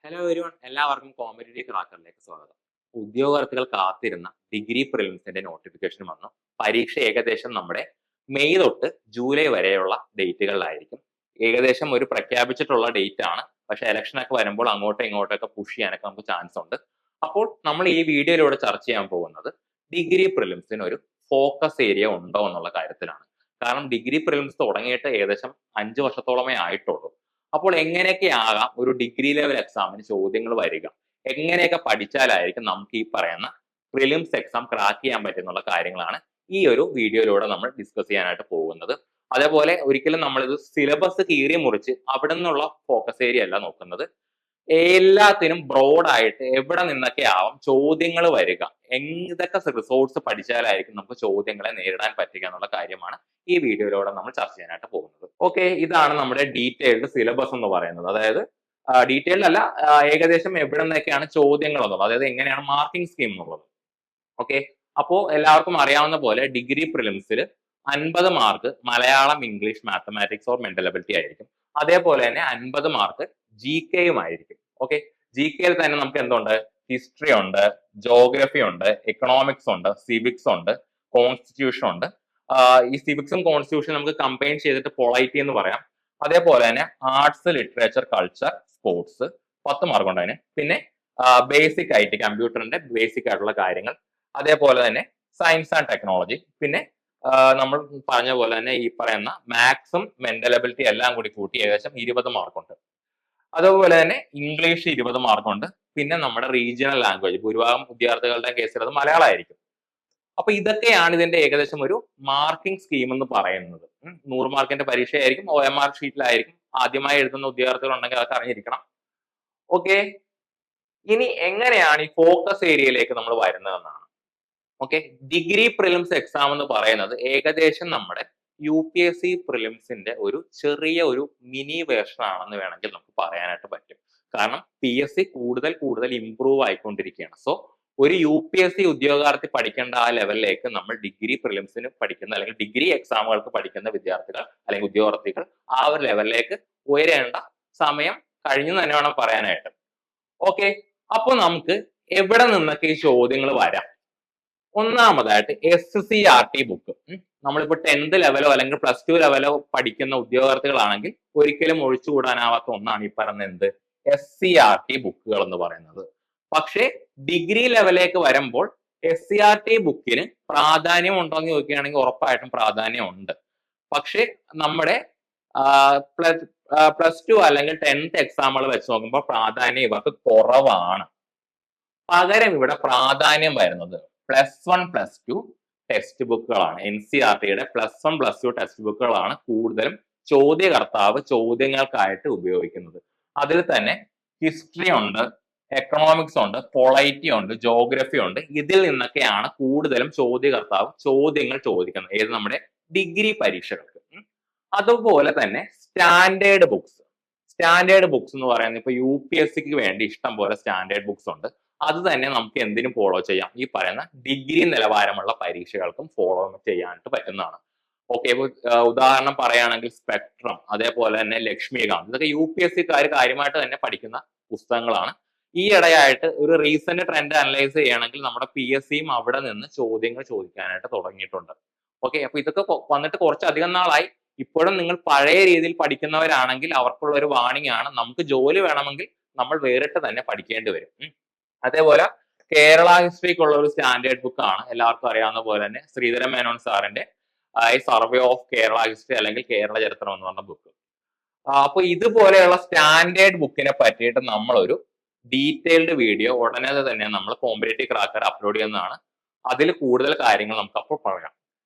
Hello everyone, എല്ലാവർക്കും competitive ക്രാക്കറിലേക്ക് സ്വാഗതം. ഉദ്യോഗാർത്ഥികൾ കാത്തിരുന്ന ഡിഗ്രി പ്രിലിംസിന്റെ നോട്ടിഫിക്കേഷൻ വന്നു. പരീക്ഷ ഏകദേശം നമ്മുടെ മെയ് തൊട്ട് ജൂലൈ വരെയുള്ള ഡേറ്റുകളിലായിരിക്കും. ഏകദേശം ഒരു പ്രഖ്യാപിച്ചിട്ടുള്ള ഡേറ്റ് ആണ്. പക്ഷെ ഇലക്ഷൻ ഒക്കെ വരുമ്പോൾ അങ്ങോട്ടും ഇങ്ങോട്ടൊക്കെ പുഷ് ചെയ്യാനൊക്കെ നമുക്ക് ചാൻസ് ഉണ്ട്. അപ്പോൾ നമ്മൾ ഈ വീഡിയോയിലൂടെ ചർച്ച ചെയ്യാൻ പോകുന്നത് ഡിഗ്രി പ്രിലിംസിന് ഒരു ഫോക്കസ് ഏരിയ ഉണ്ടോ എന്നുള്ള കാര്യത്തിലാണ്. കാരണം ഡിഗ്രി പ്രിലിംസ് തുടങ്ങിയിട്ട് ഏകദേശം 5 വർഷത്തോളമേ ആയിട്ടുള്ളൂ. അപ്പോൾ എങ്ങനെയൊക്കെ ആകാം ഒരു ഡിഗ്രി ലെവൽ എക്സാമിന് ചോദ്യങ്ങൾ വരിക, എങ്ങനെയൊക്കെ പഠിച്ചാലായിരിക്കും നമുക്ക് ഈ പറയുന്ന പ്രിലിംസ് എക്സാം ക്രാക്ക് ചെയ്യാൻ പറ്റുന്നുള്ള കാര്യങ്ങളാണ് ഈ ഒരു വീഡിയോയിലൂടെ നമ്മൾ ഡിസ്കസ് ചെയ്യാനായിട്ട് പോകുന്നത്. അതേപോലെ ഒരിക്കലും നമ്മളിത് സിലബസ് കീറി മുറിച്ച് അവിടെ നിന്നുള്ള ഫോക്കസ് ഏരിയ അല്ല നോക്കുന്നത്. എല്ലാത്തിനും ബ്രോഡായിട്ട് എവിടെ നിന്നൊക്കെ ആവാം ചോദ്യങ്ങൾ വരിക, എന്തൊക്കെ റിസോഴ്സ് പഠിച്ചാലായിരിക്കും നമുക്ക് ചോദ്യങ്ങളെ നേരിടാൻ പറ്റുക എന്നുള്ള കാര്യമാണ് ഈ വീഡിയോയിലൂടെ നമ്മൾ ചർച്ച ചെയ്യാനായിട്ട് പോകുന്നത്. ഓക്കെ, ഇതാണ് നമ്മുടെ ഡീറ്റെയിൽഡ് സിലബസ് എന്ന് പറയുന്നത്. അതായത് ഡീറ്റെയിൽഡ് അല്ല, ഏകദേശം എവിടെ നിന്നൊക്കെയാണ് ചോദ്യങ്ങൾ എന്നുള്ളത്, അതായത് എങ്ങനെയാണ് മാർക്കിംഗ് സ്കീം എന്നുള്ളത്. ഓക്കെ, അപ്പോ എല്ലാവർക്കും അറിയാവുന്ന പോലെ ഡിഗ്രി പ്രിലിംസിൽ 50 mark Malayalam, English, mathematics or mental ability ആയിരിക്കും. അതേപോലെ തന്നെ 50 മാർക്ക് ജി കെയും ആയിരിക്കും. ഓക്കെ, ജി കെയിൽ തന്നെ നമുക്ക് എന്തുണ്ട്? ഹിസ്റ്ററി ഉണ്ട്, ജോഗ്രഫി ഉണ്ട്, എക്കണോമിക്സ് ഉണ്ട്, സിവിക്സ് ഉണ്ട്, കോൺസ്റ്റിറ്റ്യൂഷൻ ഉണ്ട്. ഈ സിവിക്സും കോൺസ്റ്റിറ്റ്യൂഷൻ നമുക്ക് കമ്പൈൻ ചെയ്തിട്ട് പൊളൈറ്റി എന്ന് പറയാം. അതേപോലെ തന്നെ arts, literature, culture, sports 10 mark ഉണ്ട് അതിന്. പിന്നെ ബേസിക് ആയിട്ട് കമ്പ്യൂട്ടറിന്റെ ബേസിക് ആയിട്ടുള്ള കാര്യങ്ങൾ, അതേപോലെ തന്നെ സയൻസ് ആൻഡ് ടെക്നോളജി, പിന്നെ നമ്മൾ പറഞ്ഞ പോലെ തന്നെ ഈ പറയുന്ന മാത്സും മെന്റൽ എബിലിറ്റി എല്ലാം കൂടി കൂട്ടി ഏകദേശം 20 മാർക്കുണ്ട്. അതുപോലെ തന്നെ ഇംഗ്ലീഷ് 20 മാർക്കുണ്ട്. പിന്നെ നമ്മുടെ റീജിയണൽ ലാംഗ്വേജ്, ഭൂരിഭാഗം വിദ്യാർത്ഥികളുടെ കേസിൽ അത് മലയാളമായിരിക്കും. അപ്പൊ ഇതൊക്കെയാണ് ഇതിന്റെ ഏകദേശം ഒരു മാർക്കിംഗ് സ്കീം എന്ന് പറയുന്നത്. 100 മാർക്കിന്റെ പരീക്ഷയായിരിക്കും, OMR ഷീറ്റിലായിരിക്കും. ആദ്യമായി എഴുതുന്ന ഉദ്യോഗാർത്ഥികൾ ഉണ്ടെങ്കിൽ അതൊക്കെ അറിഞ്ഞിരിക്കണം. ഓക്കെ, ഇനി എങ്ങനെയാണ് ഈ ഫോക്കസ് ഏരിയയിലേക്ക് നമ്മൾ വരുന്നതെന്നാണ്. ഓക്കെ, ഡിഗ്രി പ്രിലിംസ് എക്സാം എന്ന് പറയുന്നത് ഏകദേശം നമ്മുടെ UPSC പ്രിലിംസിന്റെ ഒരു ചെറിയ ഒരു മിനി വേർഷൻ ആണെന്ന് വേണമെങ്കിൽ നമുക്ക് പറയാനായിട്ട് പറ്റും. കാരണം PSC കൂടുതൽ ഇംപ്രൂവ് ആയിക്കൊണ്ടിരിക്കുകയാണ്. സോ ഒരു UPSC ഉദ്യോഗാർത്ഥി പഠിക്കേണ്ട ആ ലെവലിലേക്ക് നമ്മൾ ഡിഗ്രി പ്രിലിംസിന് പഠിക്കുന്ന അല്ലെങ്കിൽ ഡിഗ്രി എക്സാമുകൾക്ക് പഠിക്കുന്ന വിദ്യാർത്ഥികൾ അല്ലെങ്കിൽ ഉദ്യോഗാർത്ഥികൾ ആ ഒരു ലെവലിലേക്ക് ഉയരേണ്ട സമയം കഴിഞ്ഞു തന്നെ വേണം പറയാനായിട്ട്. ഓക്കെ, അപ്പൊ നമുക്ക് എവിടെ നിന്നൊക്കെ ഈ ചോദ്യങ്ങൾ വരാം? ഒന്നാമതായിട്ട് SCRT ബുക്ക്. നമ്മളിപ്പോ 10th ലെവലോ അല്ലെങ്കിൽ +2 ലെവലോ പഠിക്കുന്ന ഉദ്യോഗാർത്ഥികളാണെങ്കിൽ ഒരിക്കലും ഒഴിച്ചുകൂടാനാവാത്ത ഒന്നാണ് ഈ പറയുന്ന എന്ത് SCRT ബുക്കുകൾ എന്ന് പറയുന്നത്. പക്ഷേ ഡിഗ്രി ലെവലിലേക്ക് വരുമ്പോൾ SCRT ബുക്കിന് പ്രാധാന്യം ഉണ്ടോ എന്ന് ചോദിക്കുകയാണെങ്കിൽ ഉറപ്പായിട്ടും പ്രാധാന്യം ഉണ്ട്. പക്ഷേ നമ്മുടെ +2 അല്ലെങ്കിൽ 10th എക്സാമുകൾ വെച്ച് നോക്കുമ്പോൾ പ്രാധാന്യം ഇവർക്ക് കുറവാണ്. പകരം ഇവിടെ പ്രാധാന്യം വരുന്നത് +1 +2 ടെക്സ്റ്റ് ബുക്കുകളാണ്. NCERTയുടെ +1 +2 ടെക്സ്റ്റ് ബുക്കുകളാണ് കൂടുതലും ചോദ്യകർത്താവ് ചോദ്യങ്ങൾക്കായിട്ട് ഉപയോഗിക്കുന്നത്. അതിൽ തന്നെ ഹിസ്റ്ററി ഉണ്ട്, എക്കണോമിക്സ് ഉണ്ട്, പൊളൈറ്റി ഉണ്ട്, ജോഗ്രഫി ഉണ്ട്. ഇതിൽ നിന്നൊക്കെയാണ് കൂടുതലും ചോദ്യകർത്താവ് ചോദ്യങ്ങൾ ചോദിക്കുന്നത്, ഏത് നമ്മുടെ ഡിഗ്രി പരീക്ഷകൾക്ക്. അതുപോലെ തന്നെ സ്റ്റാൻഡേർഡ് ബുക്സ് എന്ന് പറയുന്നത് ഇപ്പൊ UPSCക്ക് വേണ്ടി ഇഷ്ടം പോലെ സ്റ്റാൻഡേർഡ് ബുക്സ് ഉണ്ട്. അത് തന്നെ നമുക്ക് എന്തിനും ഫോളോ ചെയ്യാം, ഈ പറയുന്ന ഡിഗ്രി നിലവാരമുള്ള പരീക്ഷകൾക്കും ഫോളോ ചെയ്യാനായിട്ട് പറ്റുന്നതാണ്. ഓക്കെ, ഉദാഹരണം പറയുകയാണെങ്കിൽ സ്പെക്ട്രം, അതേപോലെ തന്നെ ലക്ഷ്മികാന്ത്, ഇതൊക്കെ UPSCക്കാർ കാര്യമായിട്ട് തന്നെ പഠിക്കുന്ന പുസ്തകങ്ങളാണ്. ഈ ഇടയായിട്ട് ഒരു റീസെന്റ് ട്രെൻഡ് അനലൈസ് ചെയ്യുകയാണെങ്കിൽ നമ്മുടെ PSCയും അവിടെ നിന്ന് ചോദ്യങ്ങൾ ചോദിക്കാനായിട്ട് തുടങ്ങിയിട്ടുണ്ട്. ഓക്കെ, അപ്പൊ ഇതൊക്കെ വന്നിട്ട് കുറച്ചധികം നാളായി. ഇപ്പോഴും നിങ്ങൾ പഴയ രീതിയിൽ പഠിക്കുന്നവരാണെങ്കിൽ അവർക്കുള്ള ഒരു വാണിംഗ് ആണ്, നമുക്ക് ജോലി വേണമെങ്കിൽ നമ്മൾ വേറിട്ട് തന്നെ പഠിക്കേണ്ടി വരും. അതേപോലെ കേരള ഹിസ്റ്ററിക്കുള്ള ഒരു സ്റ്റാൻഡേർഡ് ബുക്ക് ആണ് എല്ലാവർക്കും അറിയാവുന്ന പോലെ തന്നെ ശ്രീധരൻ മേനോൻ സാറിന്റെ സർവേ ഓഫ് കേരള ഹിസ്റ്ററി അല്ലെങ്കിൽ കേരള ചരിത്രം എന്ന് പറഞ്ഞ ബുക്ക്. അപ്പൊ ഇതുപോലെയുള്ള സ്റ്റാൻഡേർഡ് ബുക്കിനെ പറ്റിയിട്ട് നമ്മളൊരു ഡീറ്റെയിൽഡ് വീഡിയോ ഉടനെ തന്നെ നമ്മൾ കോമ്പറ്റേറ്റീവ് ക്രാക്കർ അപ്ലോഡ് ചെയ്യുന്നതാണ്. അതിൽ കൂടുതൽ കാര്യങ്ങൾ നമുക്ക് അപ്പോൾ പറയാം.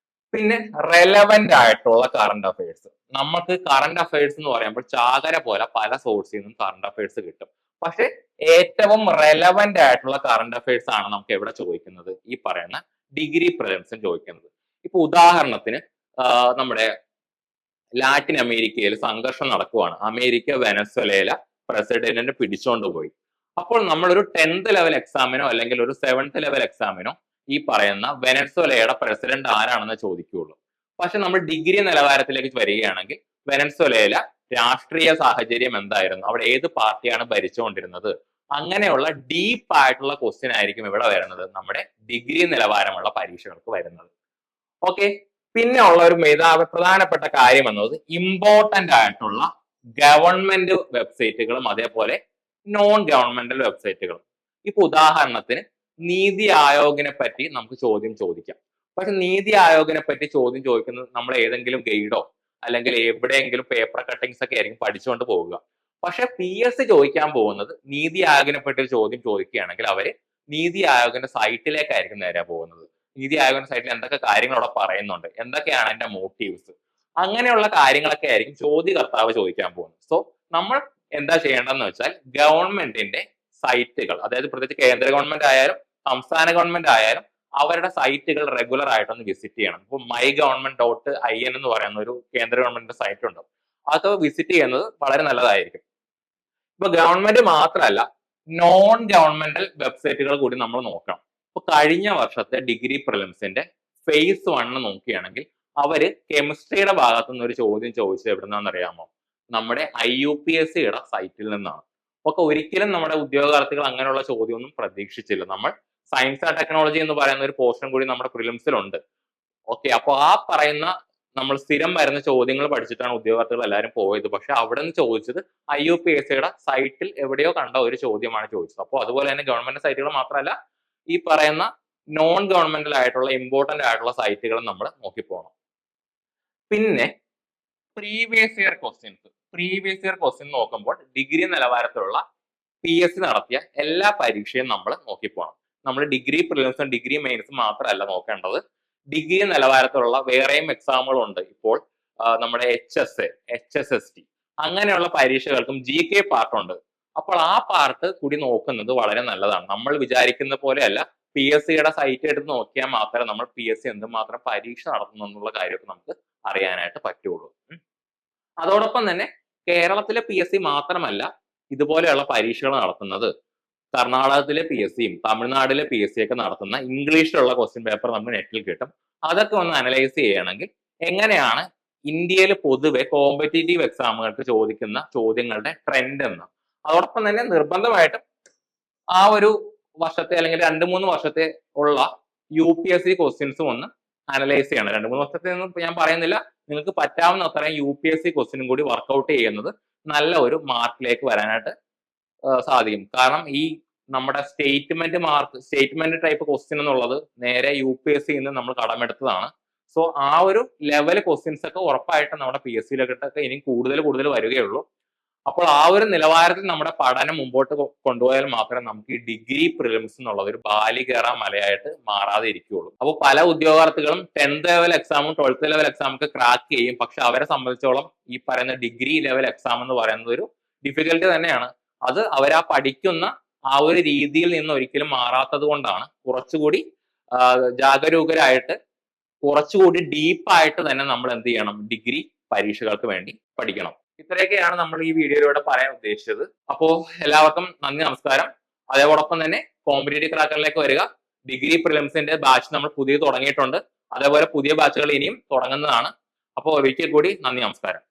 പിന്നെ റെലവെന്റ് ആയിട്ടുള്ള കറണ്ട് അഫയേഴ്സ്. നമുക്ക് കറണ്ട് അഫയേഴ്സ് എന്ന് പറയുമ്പോൾ ചാകര പോലെ പല സോഴ്സിൽ നിന്നും കറണ്ട് അഫയേഴ്സ് കിട്ടും. പക്ഷെ ഏറ്റവും റെലവെന്റ് ആയിട്ടുള്ള കറണ്ട് അഫയേഴ്സ് ആണ് നമുക്ക് എവിടെ ചോദിക്കുന്നത്, ഈ പറയുന്ന ഡിഗ്രി പ്രിലിംസിന് ചോദിക്കുന്നത്. ഇപ്പൊ ഉദാഹരണത്തിന് നമ്മുടെ ലാറ്റിൻ അമേരിക്കയിൽ സംഘർഷം നടക്കുവാണ്. അമേരിക്ക വെനസ്വലയിലെ പ്രസിഡന്റിനെ പിടിച്ചോണ്ട് പോയി. അപ്പോൾ നമ്മൾ ഒരു 10th ലെവൽ എക്സാമിനോ അല്ലെങ്കിൽ ഒരു 7th ലെവൽ എക്സാമിനോ ഈ പറയുന്ന വെനസ്വലയുടെ പ്രസിഡന്റ് ആരാണെന്ന് ചോദിക്കുകയുള്ളൂ. പക്ഷെ നമ്മൾ ഡിഗ്രി നിലവാരത്തിലേക്ക് വരികയാണെങ്കിൽ വെനസ്വലയിലെ രാഷ്ട്രീയ സാഹചര്യം എന്തായിരുന്നു, അവിടെ ഏത് പാർട്ടിയാണ് ഭരിച്ചുകൊണ്ടിരുന്നത്, അങ്ങനെയുള്ള ഡീപ്പ് ആയിട്ടുള്ള ക്വസ്റ്റ്യൻ ആയിരിക്കും ഇവിടെ വരുന്നത് നമ്മുടെ ഡിഗ്രി നിലവാരമുള്ള പരീക്ഷകൾക്ക് വരുന്നത്. ഓക്കെ, പിന്നെ ഉള്ള ഒരു പ്രധാനപ്പെട്ട കാര്യം എന്നത് ഇമ്പോർട്ടന്റ് ആയിട്ടുള്ള ഗവൺമെന്റ് വെബ്സൈറ്റുകളും അതേപോലെ നോൺ ഗവൺമെന്റൽ വെബ്സൈറ്റുകളും. ഇപ്പൊ ഉദാഹരണത്തിന് നീതി ആയോഗിനെ പറ്റി നമുക്ക് ചോദ്യം ചോദിക്കാം. പക്ഷെ നീതി ആയോഗിനെ പറ്റി ചോദ്യം ചോദിക്കുന്നത് നമ്മൾ ഏതെങ്കിലും ഗൈഡോ അല്ലെങ്കിൽ എവിടെയെങ്കിലും പേപ്പർ കട്ടിങ്സ് ഒക്കെ ആയിരിക്കും പഠിച്ചുകൊണ്ട് പോവുക. പക്ഷെ PS ചോദിക്കാൻ പോകുന്നത് നീതി ആയോഗിനെ പറ്റി ഒരു ചോദ്യം ചോദിക്കുകയാണെങ്കിൽ അവര് നീതി ആയോഗിന്റെ സൈറ്റിലേക്കായിരിക്കും നേരെ പോകുന്നത്. നീതി ആയോഗിന്റെ സൈറ്റിൽ എന്തൊക്കെ കാര്യങ്ങൾ അവിടെ പറയുന്നുണ്ട്, എന്തൊക്കെയാണ് അതിന്റെ മോട്ടീവ്സ്, അങ്ങനെയുള്ള കാര്യങ്ങളൊക്കെ ആയിരിക്കും ചോദ്യകർത്താവ് ചോദിക്കാൻ പോകുന്നത്. സോ നമ്മൾ എന്താ ചെയ്യേണ്ടതെന്ന് വെച്ചാൽ ഗവൺമെന്റിന്റെ സൈറ്റുകൾ, അതായത് പ്രത്യേകിച്ച് കേന്ദ്ര ഗവൺമെന്റ് ആയാലും സംസ്ഥാന ഗവൺമെന്റ് ആയാലും അവരുടെ സൈറ്റുകൾ റെഗുലർ ആയിട്ടൊന്ന് വിസിറ്റ് ചെയ്യണം. ഇപ്പൊ mygovernment.in എന്ന് പറയുന്ന ഒരു കേന്ദ്ര ഗവൺമെന്റിന്റെ സൈറ്റ് ഉണ്ട്. അത് വിസിറ്റ് ചെയ്യുന്നത് വളരെ നല്ലതായിരിക്കും. ഇപ്പൊ ഗവൺമെന്റ് മാത്രമല്ല, നോൺ ഗവൺമെന്റൽ വെബ്സൈറ്റുകൾ കൂടി നമ്മൾ നോക്കണം. ഇപ്പൊ കഴിഞ്ഞ വർഷത്തെ ഡിഗ്രി പ്രിലിംസിന്റെ phase 1 നോക്കുകയാണെങ്കിൽ അവര് കെമിസ്ട്രിയുടെ ഭാഗത്തു നിന്ന് ഒരു ചോദ്യം ചോദിച്ചത് എവിടുന്നാന്ന് അറിയാമോ? നമ്മുടെ IUPACയുടെ സൈറ്റിൽ നിന്നാണ്. ഒക്കെ ഒരിക്കലും നമ്മുടെ ഉദ്യോഗാർത്ഥികൾ അങ്ങനെയുള്ള ചോദ്യമൊന്നും പ്രതീക്ഷിച്ചില്ല. നമ്മൾ സയൻസ് ആൻഡ് ടെക്നോളജി എന്ന് പറയുന്ന ഒരു പോർഷൻ കൂടി നമ്മുടെ പ്രിലിംസിലുണ്ട്. ഓക്കെ, അപ്പൊ ആ പറയുന്ന നമ്മൾ സ്ഥിരം വരുന്ന ചോദ്യങ്ങൾ പഠിച്ചിട്ടാണ് ഉദ്യോഗാർത്ഥികൾ എല്ലാവരും പോയത്. പക്ഷെ അവിടെ നിന്ന് ചോദിച്ചത് IUPACയുടെ സൈറ്റിൽ എവിടെയോ കണ്ട ഒരു ചോദ്യമാണ് ചോദിച്ചത്. അപ്പോൾ അതുപോലെ തന്നെ ഗവൺമെന്റ് സൈറ്റുകൾ മാത്രമല്ല, ഈ പറയുന്ന നോൺ ഗവൺമെന്റൽ ആയിട്ടുള്ള ഇമ്പോർട്ടന്റ് ആയിട്ടുള്ള സൈറ്റുകൾ നമ്മൾ നോക്കിപ്പോകണം. പിന്നെ പ്രീവിയസ് ഇയർ ക്വസ്റ്റ്യൻ നോക്കുമ്പോൾ ഡിഗ്രി നിലവാരത്തിലുള്ള PS നടത്തിയ എല്ലാ പരീക്ഷയും നമ്മൾ നോക്കിപ്പോകണം. നമ്മൾ ഡിഗ്രി പ്രിലിംസും ഡിഗ്രി മെയിൻസും മാത്രമല്ല നോക്കേണ്ടത്, ഡിഗ്രി നിലവാരത്തിലുള്ള വേറെയും എക്സാമുകളുണ്ട്. ഇപ്പോൾ നമ്മുടെ HSST അങ്ങനെയുള്ള പരീക്ഷകൾക്കും GK പാർട്ടുണ്ട്. അപ്പോൾ ആ പാർട്ട് കൂടി നോക്കുന്നത് വളരെ നല്ലതാണ്. നമ്മൾ വിചാരിക്കുന്ന പോലെയല്ല, PSCയുടെ സൈറ്റ് എടുത്ത് നോക്കിയാൽ മാത്രമേ നമ്മൾ PSC എന്തുമാത്രം പരീക്ഷ നടത്തുന്നു എന്നുള്ള കാര്യമൊക്കെ നമുക്ക് അറിയാനായിട്ട് പറ്റുള്ളൂ. അതോടൊപ്പം തന്നെ കേരളത്തിലെ PSC മാത്രമല്ല ഇതുപോലെയുള്ള പരീക്ഷകൾ നടത്തുന്നത്. കർണാടകത്തിലെ PSCയും തമിഴ്നാട്ടിലെ PSC ഒക്കെ നടത്തുന്ന ഇംഗ്ലീഷിലുള്ള ക്വസ്റ്റ്യൻ പേപ്പർ നമുക്ക് നെറ്റിൽ കിട്ടും. അതൊക്കെ ഒന്ന് അനലൈസ് ചെയ്യണമെങ്കിൽ എങ്ങനെയാണ് ഇന്ത്യയിൽ പൊതുവെ കോമ്പറ്റേറ്റീവ് എക്സാമുകൾക്ക് ചോദിക്കുന്ന ചോദ്യങ്ങളുടെ ട്രെൻഡ് എന്ന്, അതോടൊപ്പം തന്നെ നിർബന്ധമായിട്ടും ആ ഒരു വർഷത്തെ അല്ലെങ്കിൽ 2-3 വർഷത്തെ ഉള്ള UPSC ക്വസ്റ്റ്യൻസും ഒന്ന് അനലൈസ് ചെയ്യണം. 2-3 വർഷത്തെ ഒന്നും ഞാൻ പറയുന്നില്ല, നിങ്ങൾക്ക് പറ്റാവുന്ന അത്രയും UPSC ക്വസ്റ്റ്യനും കൂടി വർക്ക്ഔട്ട് ചെയ്യുന്നത് നല്ല ഒരു മാർക്കിലേക്ക് വരാനായിട്ട് സാധിക്കും. കാരണം ഈ നമ്മുടെ സ്റ്റേറ്റ്മെന്റ് ടൈപ്പ് ക്വസ്റ്റ്യൻ എന്നുള്ളത് നേരെ UPSC നിന്ന് നമ്മൾ കടമെടുത്തതാണ്. സോ ആ ഒരു ലെവൽ ക്വസ്റ്റ്യൻസ് ഒക്കെ ഉറപ്പായിട്ടും നമ്മുടെ PSCയിലൊക്കെ ഇനി കൂടുതൽ വരികയുള്ളൂ. അപ്പോൾ ആ ഒരു നിലവാരത്തിൽ നമ്മുടെ പഠനം മുമ്പോട്ട് കൊണ്ടുപോയാൽ മാത്രമേ നമുക്ക് ഈ ഡിഗ്രി പ്രിലിംസ് എന്നുള്ളത് ഒരു ബാലികേറ മലയായിട്ട് മാറാതെ ഇരിക്കുകയുള്ളൂ. അപ്പോൾ പല ഉദ്യോഗാർത്ഥികളും 10th ലെവൽ എക്സാമും 12th ലെവൽ എക്സാമും ഒക്കെ ക്രാക്ക് ചെയ്യും. പക്ഷെ അവരെ സംബന്ധിച്ചോളം ഈ പറയുന്ന ഡിഗ്രി ലെവൽ എക്സാം എന്ന് പറയുന്നത് ഒരു ഡിഫിക്കൽട്ടി തന്നെയാണ്. അത് അവരാ പഠിക്കുന്ന ആ ഒരു രീതിയിൽ നിന്ന് ഒരിക്കലും മാറാത്തത് കൊണ്ടാണ് കുറച്ചുകൂടി ജാഗരൂകരായിട്ട് കുറച്ചുകൂടി ഡീപ്പായിട്ട് തന്നെ നമ്മൾ എന്ത് ചെയ്യണം, ഡിഗ്രി പരീക്ഷകൾക്ക് വേണ്ടി പഠിക്കണം. ഇത്രയൊക്കെയാണ് നമ്മൾ ഈ വീഡിയോയിലൂടെ പറയാൻ ഉദ്ദേശിച്ചത്. അപ്പോൾ എല്ലാവർക്കും നന്ദി, നമസ്കാരം. അതേപോടൊപ്പം തന്നെ കോമ്പറ്റേറ്റീവ് ക്രാക്കറിലേക്ക് വരിക. ഡിഗ്രി പ്രിലിംസിന്റെ ബാച്ച് നമ്മൾ പുതിയ തുടങ്ങിയിട്ടുണ്ട്. അതേപോലെ പുതിയ ബാച്ചുകൾ ഇനിയും തുടങ്ങുന്നതാണ്. അപ്പോൾ ഒരിക്കൽ കൂടി നന്ദി, നമസ്കാരം.